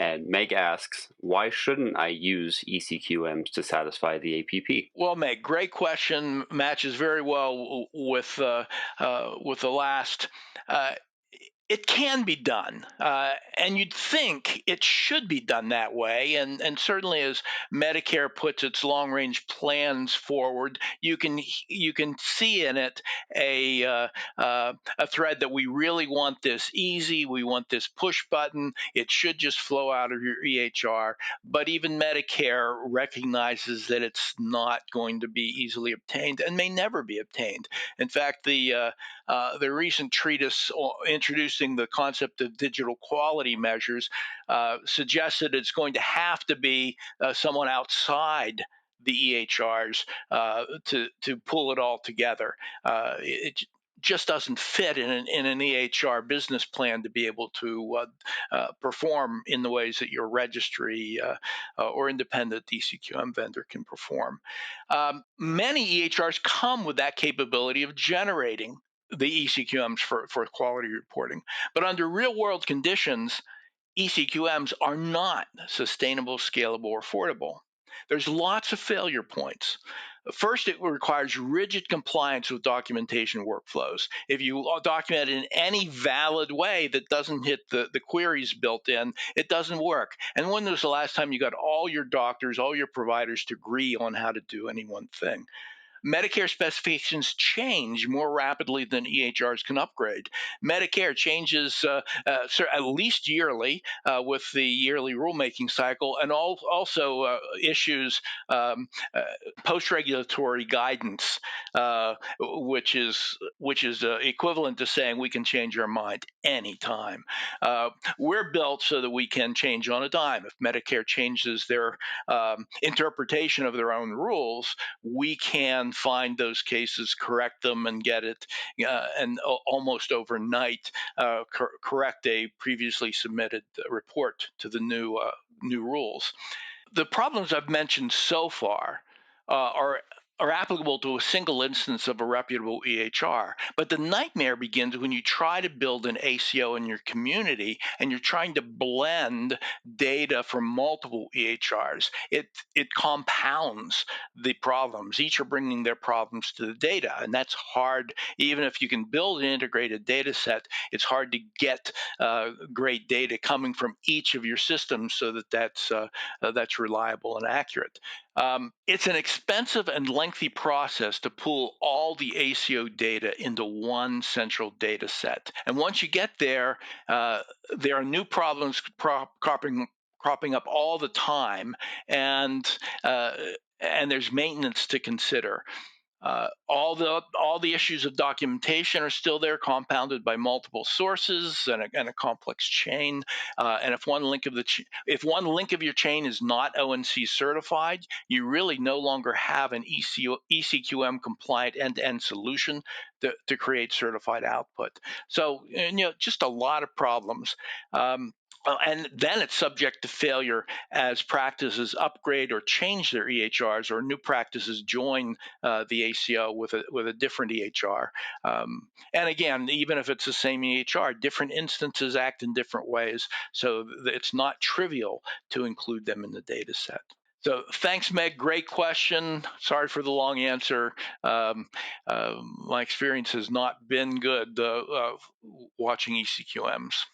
And Meg asks, why shouldn't I use eCQMs to satisfy the APP? Well, Meg, great question. Matches very well with the last. Uh, it can be done, and you'd think it should be done that way. And certainly, as Medicare puts its long-range plans forward, you can see in it a thread that we really want this easy. We want this push button. It should just flow out of your EHR. But even Medicare recognizes that it's not going to be easily obtained and may never be obtained. In fact, the recent treatise introducing the concept of digital quality measures suggested it's going to have to be someone outside the EHRs to pull it all together. It just doesn't fit in an EHR business plan to be able to perform in the ways that your registry or independent eCQM vendor can perform. Many EHRs come with that capability of generating the eCQMs for quality reporting. But under real world conditions, eCQMs are not sustainable, scalable, or affordable. There's lots of failure points. First, it requires rigid compliance with documentation workflows. If you document it in any valid way that doesn't hit the queries built in, it doesn't work. And when was the last time you got all your doctors, all your providers to agree on how to do any one thing? Medicare specifications change more rapidly than EHRs can upgrade. Medicare changes at least yearly with the yearly rulemaking cycle, and also issues post-regulatory guidance, which is equivalent to saying we can change our mind anytime. We're built so that we can change on a dime. If Medicare changes their interpretation of their own rules, we can find those cases, correct them, and get it, and almost overnight correct a previously submitted report to the new rules. The problems I've mentioned so far are applicable to a single instance of a reputable EHR. But the nightmare begins when you try to build an ACO in your community and you're trying to blend data from multiple EHRs. It compounds the problems. Each are bringing their problems to the data, and that's hard. Even if you can build an integrated data set, it's hard to get great data coming from each of your systems so that that's reliable and accurate. It's an expensive and lengthy process to pull all the ACO data into one central data set. And once you get there are new problems cropping up all the time, and there's maintenance to consider. All the issues of documentation are still there, compounded by multiple sources and a complex chain. And if one link of your chain is not ONC certified, you really no longer have an eCQM compliant end-to-end solution to create certified output. So just a lot of problems. And then it's subject to failure as practices upgrade or change their EHRs, or new practices join the ACO with a different EHR. And again, even if it's the same EHR, different instances act in different ways, so it's not trivial to include them in the data set. So thanks, Meg. Great question. Sorry for the long answer. My experience has not been good watching eCQMs.